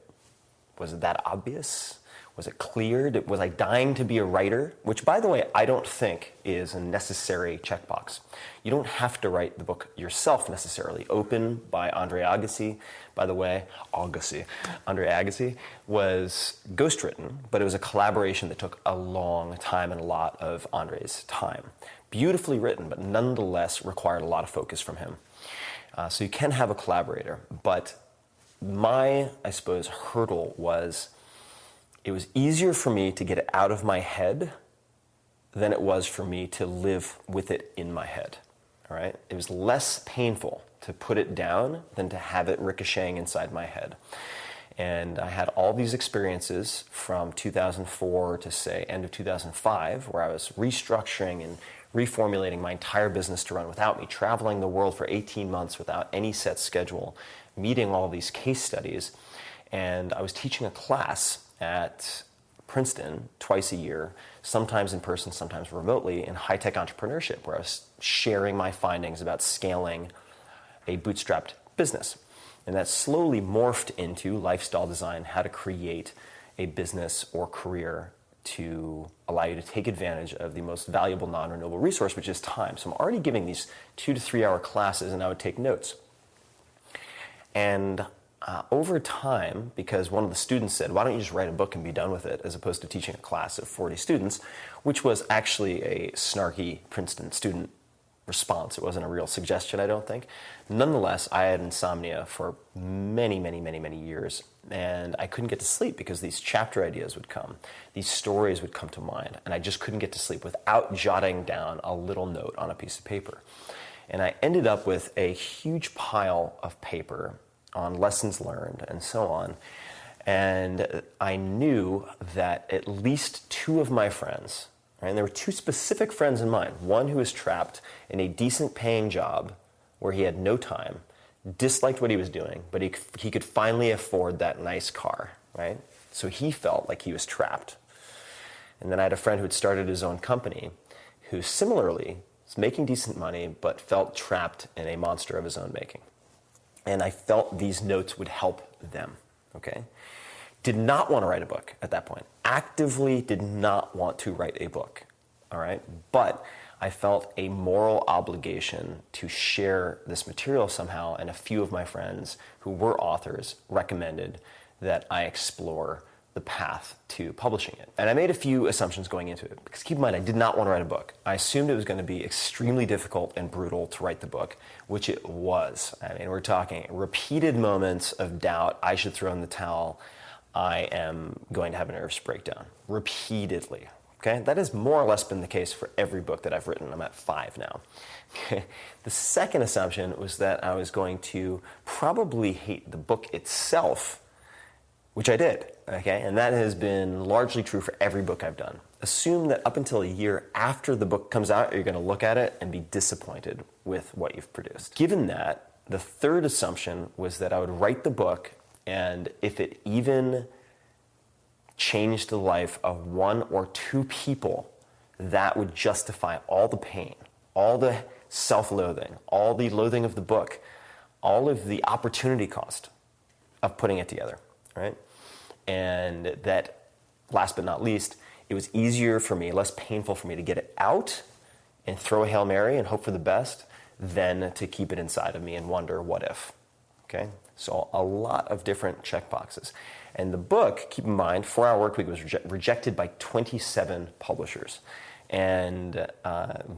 Was it that obvious? Was it clear? Was I dying to be a writer? Which, by the way, I don't think is a necessary checkbox. You don't have to write the book yourself necessarily. Open by Andre Agassi, by the way, Andre Agassi, was ghostwritten, but it was a collaboration that took a long time and a lot of Andre's time. Beautifully written, but nonetheless required a lot of focus from him. So you can have a collaborator, but my, I suppose, hurdle was, it was easier for me to get it out of my head than it was for me to live with it in my head. All right? It was less painful to put it down than to have it ricocheting inside my head. And I had all these experiences from 2004 to, say, end of 2005, where I was restructuring and reformulating my entire business to run without me, traveling the world for 18 months without any set schedule, meeting all these case studies. And I was teaching a class at Princeton twice a year, sometimes in person, sometimes remotely, in high-tech entrepreneurship, where I was sharing my findings about scaling a bootstrapped business. And that slowly morphed into lifestyle design, how to create a business or career to allow you to take advantage of the most valuable non-renewable resource, which is time. So I'm already giving these 2 to 3 hour classes, and I would take notes. And over time, because one of the students said, why don't you just write a book and be done with it, as opposed to teaching a class of 40 students, which was actually a snarky Princeton student response. It wasn't a real suggestion, I don't think. Nonetheless, I had insomnia for many, many, many, many years, and I couldn't get to sleep because these chapter ideas would come. These stories would come to mind, and I just couldn't get to sleep without jotting down a little note on a piece of paper. And I ended up with a huge pile of paper on lessons learned and so on. And I knew that at least 2 of my friends, right, and there were 2 specific friends in mind, one who was trapped in a decent paying job where he had no time, disliked what he was doing, but he could finally afford that nice car, right? So he felt like he was trapped. And then I had a friend who had started his own company who similarly was making decent money but felt trapped in a monster of his own making. And I felt these notes would help them, okay? Did not want to write a book at that point. Actively did not want to write a book, all right? But I felt a moral obligation to share this material somehow, and a few of my friends who were authors recommended that I explore the path to publishing it. And I made a few assumptions going into it, because keep in mind, I did not want to write a book. I assumed it was going to be extremely difficult and brutal to write the book, which it was. I mean, we're talking repeated moments of doubt. I should throw in the towel. I am going to have a nervous breakdown repeatedly. Okay, that has more or less been the case for every book that I've written. I'm at 5 now. Okay. The second assumption was that I was going to probably hate the book itself, which I did. Okay, and that has been largely true for every book I've done. Assume that up until a year after the book comes out, you're going to look at it and be disappointed with what you've produced. Given that, the third assumption was that I would write the book, and if it even changed the life of 1 or 2 people, that would justify all the pain, all the self-loathing, all the loathing of the book, all of the opportunity cost of putting it together, right? And that, last but not least, it was easier for me, less painful for me to get it out and throw a Hail Mary and hope for the best than to keep it inside of me and wonder what if, okay? So a lot of different checkboxes. And the book, keep in mind, 4-Hour Workweek was rejected by 27 publishers. And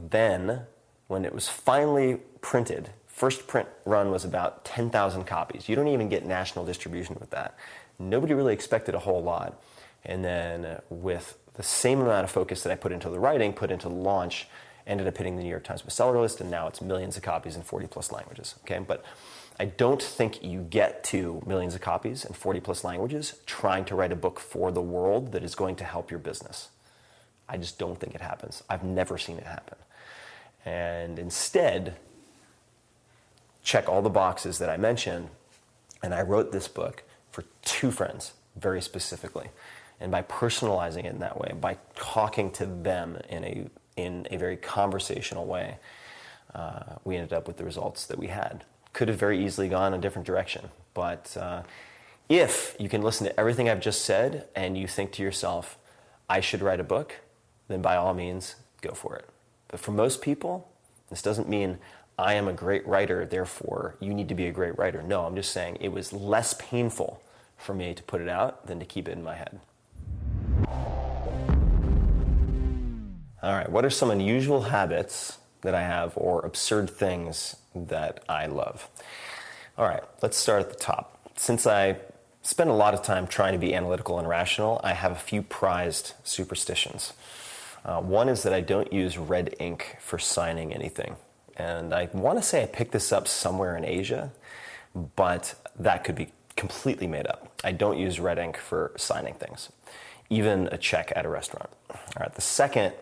then, when it was finally printed, first print run was about 10,000 copies. You don't even get national distribution with that. Nobody really expected a whole lot. And then with the same amount of focus that I put into the writing, put into the launch, ended up hitting the New York Times bestseller list, and now it's millions of copies in 40 plus languages. Okay, but I don't think you get to millions of copies in 40 plus languages trying to write a book for the world that is going to help your business. I just don't think it happens. I've never seen it happen. And instead, check all the boxes that I mentioned, and I wrote this book for 2 friends, very specifically. And by personalizing it in that way, by talking to them in a very conversational way, we ended up with the results that we had. Could have very easily gone a different direction. But if you can listen to everything I've just said and you think to yourself, I should write a book, then by all means, go for it. But for most people, this doesn't mean I am a great writer, therefore you need to be a great writer. No, I'm just saying it was less painful for me to put it out than to keep it in my head. All right, what are some unusual habits that I have or absurd things that I love? All right, let's start at the top. Since I spend a lot of time trying to be analytical and rational, I have a few prized superstitions. One is that I don't use red ink for signing anything. And I want to say I picked this up somewhere in Asia, but that could be completely made up. I don't use red ink for signing things, even a check at a restaurant. All right, the second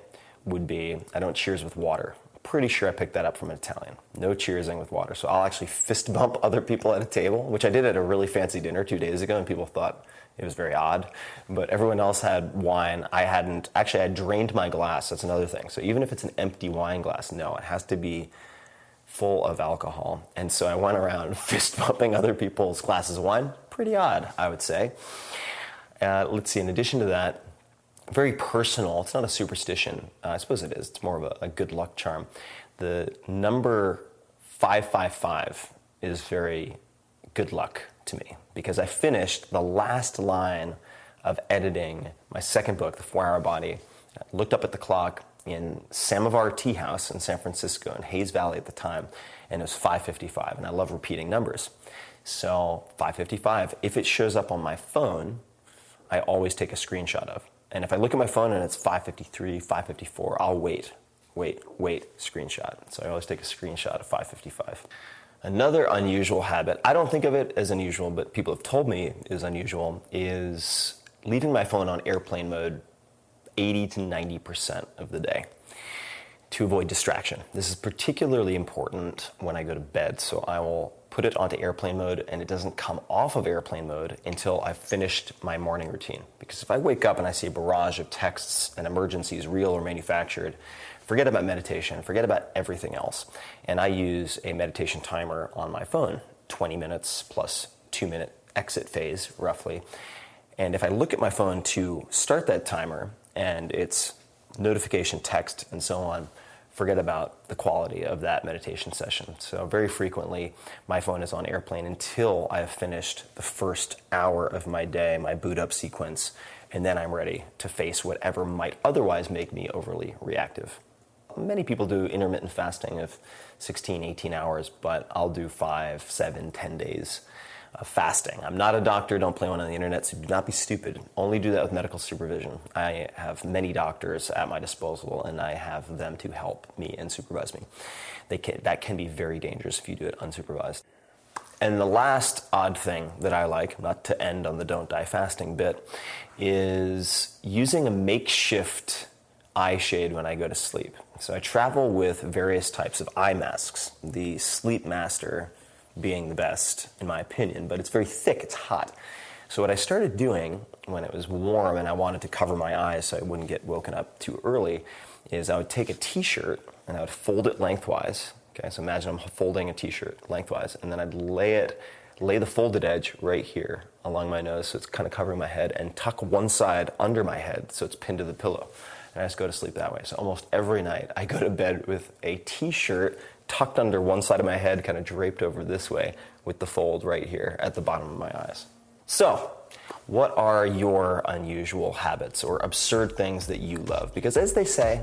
would be I don't cheers with water. Pretty sure I picked that up from an Italian. No cheersing with water. So I'll actually fist bump other people at a table, which I did at a really fancy dinner 2 days ago, and people thought it was very odd. But everyone else had wine. I hadn't. Actually, I drained my glass. That's another thing. So even if it's an empty wine glass, no, it has to be full of alcohol. And so I went around fist bumping other people's glasses of wine. Pretty odd, I would say. Let's see, in addition to that, very personal, it's not a superstition, I suppose it is, it's more of a good luck charm. The number 555 is very good luck to me because I finished the last line of editing my second book, The 4-Hour Body. I looked up at the clock in Samovar Tea House in San Francisco in Hayes Valley at the time, and it was 5:55, and I love repeating numbers. So 5:55, if it shows up on my phone, I always take a screenshot of. And if I look at my phone and it's 5:53, 5:54, I'll wait, screenshot. So I always take a screenshot of 5:55. Another unusual habit, I don't think of it as unusual, but people have told me is unusual, is leaving my phone on airplane mode 80 to 90% of the day to avoid distraction. This is particularly important when I go to bed, so I will put it onto airplane mode and it doesn't come off of airplane mode until I've finished my morning routine. Because if I wake up and I see a barrage of texts and emergencies, real or manufactured, forget about meditation, forget about everything else. And I use a meditation timer on my phone, 20 minutes plus 2-minute exit phase, roughly. And if I look at my phone to start that timer and it's notification, text, and so on, forget about the quality of that meditation session. So very frequently, my phone is on airplane until I have finished the first hour of my day, my boot up sequence, and then I'm ready to face whatever might otherwise make me overly reactive. Many people do intermittent fasting of 16, 18 hours, but I'll do 5, 7, 10 days of fasting. I'm not a doctor, don't play one on the internet, so do not be stupid. Only do that with medical supervision. I have many doctors at my disposal, and I have them to help me and supervise me. That can be very dangerous if you do it unsupervised. And the last odd thing that I like, not to end on the don't die fasting bit, is using a makeshift eye shade when I go to sleep. So I travel with various types of eye masks, the Sleep Master being the best in my opinion, but it's very thick, it's hot. So what I started doing when it was warm and I wanted to cover my eyes so I wouldn't get woken up too early is I would take a t-shirt and I would fold it lengthwise. Okay, so imagine I'm folding a t-shirt lengthwise, and then I'd lay the folded edge right here along my nose so it's kind of covering my head, and tuck one side under my head so it's pinned to the pillow. And I just go to sleep that way. So almost every night I go to bed with a t-shirt tucked under one side of my head, kind of draped over this way, with the fold right here at the bottom of my eyes. So, what are your unusual habits or absurd things that you love? Because as they say,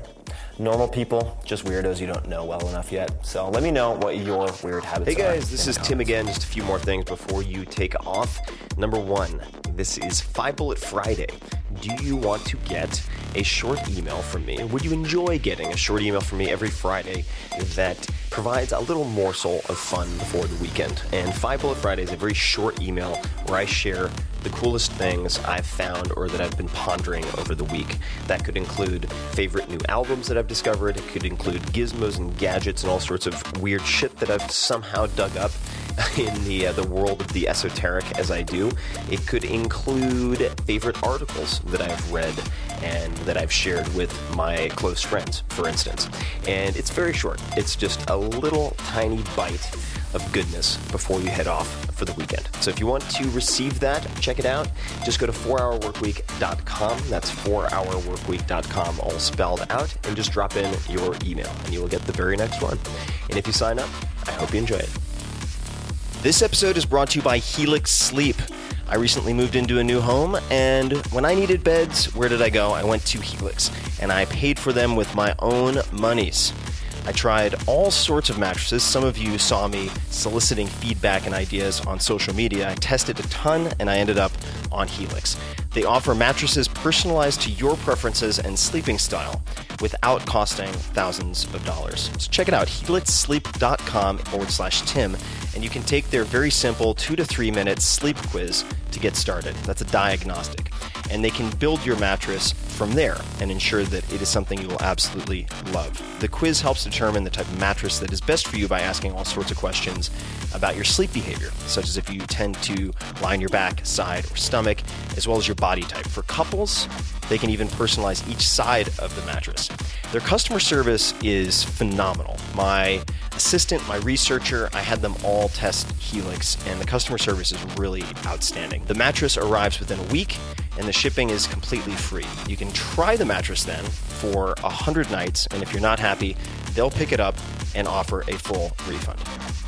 normal people, just weirdos you don't know well enough yet. So let me know what your weird habits are. Hey guys, this is Tim again. Just a few more things before you take off. Number one, this is 5 Bullet Friday. Do you want to get a short email from me? Would you enjoy getting a short email from me every Friday that provides a little morsel of fun before the weekend? And 5 Bullet Friday is a very short email where I share the coolest things I've found or that I've been pondering over the week. That could include favorite new albums that I've discovered. It could include gizmos and gadgets and all sorts of weird shit that I've somehow dug up in the world of the esoteric as I do. It could include favorite articles that I've read and that I've shared with my close friends, for instance. And it's very short. It's just a little tiny bite of goodness before you head off for the weekend. So if you want to receive that, check it out. Just go to 4hourworkweek.com. That's 4hourworkweek.com, all spelled out, and just drop in your email and you will get the very next one. And if you sign up, I hope you enjoy it. This episode is brought to you by Helix Sleep. I recently moved into a new home, and when I needed beds, where did I go? I went to Helix, and I paid for them with my own monies. I tried all sorts of mattresses. Some of you saw me soliciting feedback and ideas on social media. I tested a ton, and I ended up on Helix. They offer mattresses personalized to your preferences and sleeping style without costing thousands of dollars. So check it out, helixsleep.com/Tim, and you can take their very simple 2 to 3 minute sleep quiz to get started. That's a diagnostic. And they can build your mattress from there and ensure that it is something you will absolutely love. The quiz helps determine the type of mattress that is best for you by asking all sorts of questions about your sleep behavior, such as if you tend to lie on your back, side, or stomach, as well as your body type. For couples, they can even personalize each side of the mattress. Their customer service is phenomenal. My assistant, my researcher, I had them all test Helix, and the customer service is really outstanding. The mattress arrives within a week, and the shipping is completely free. You can try the mattress then for 100 nights, and if you're not happy, they'll pick it up and offer a full refund.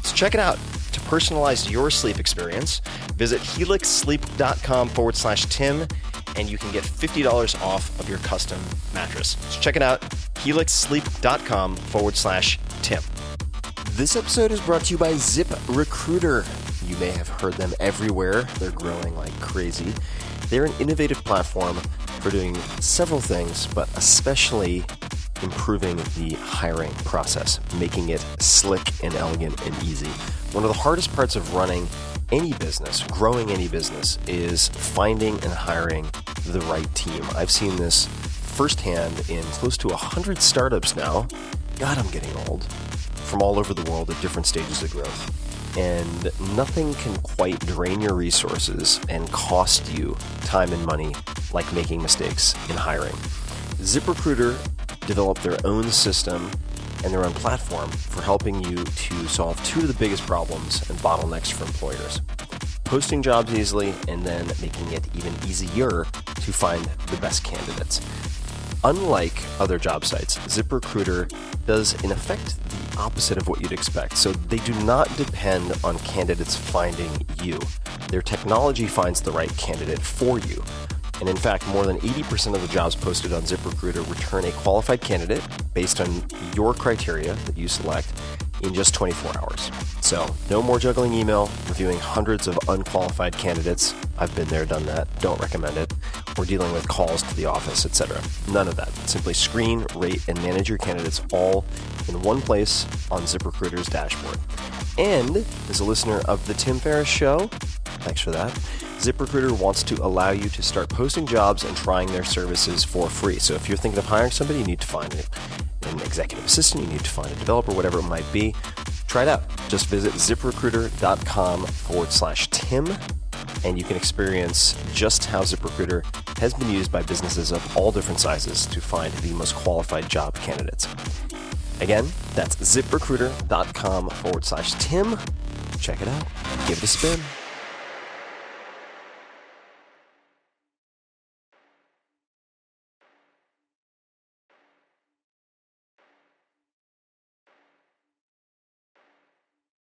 So check it out. To personalize your sleep experience, visit helixsleep.com/Tim, and you can get $50 off of your custom mattress. So check it out, helixsleep.com/Tim. This episode is brought to you by ZipRecruiter. You may have heard them everywhere. They're growing like crazy. They're an innovative platform for doing several things, but especially improving the hiring process, making it slick and elegant and easy. One of the hardest parts of running any business, growing any business, is finding and hiring the right team. I've seen this firsthand in close to 100 startups now. God, I'm getting old. From all over the world at different stages of growth. And nothing can quite drain your resources and cost you time and money like making mistakes in hiring. ZipRecruiter developed their own system and their own platform for helping you to solve two of the biggest problems and bottlenecks for employers: posting jobs easily and then making it even easier to find the best candidates. Unlike other job sites, ZipRecruiter does in effect the opposite of what you'd expect. So they do not depend on candidates finding you. Their technology finds the right candidate for you. And in fact, more than 80% of the jobs posted on ZipRecruiter return a qualified candidate based on your criteria that you select in just 24 hours. So no more juggling email, reviewing hundreds of unqualified candidates. I've been there, done that. Don't recommend it. Or dealing with calls to the office, etc. None of that. Simply screen, rate, and manage your candidates all in one place on ZipRecruiter's dashboard. And as a listener of the Tim Ferriss Show, thanks for that, ZipRecruiter wants to allow you to start posting jobs and trying their services for free. So if you're thinking of hiring somebody, you need to find an executive assistant, you need to find a developer, whatever it might be. Try it out. Just visit ziprecruiter.com/Tim, and you can experience just how ZipRecruiter has been used by businesses of all different sizes to find the most qualified job candidates. Again, that's ziprecruiter.com/Tim. Check it out. Give it a spin.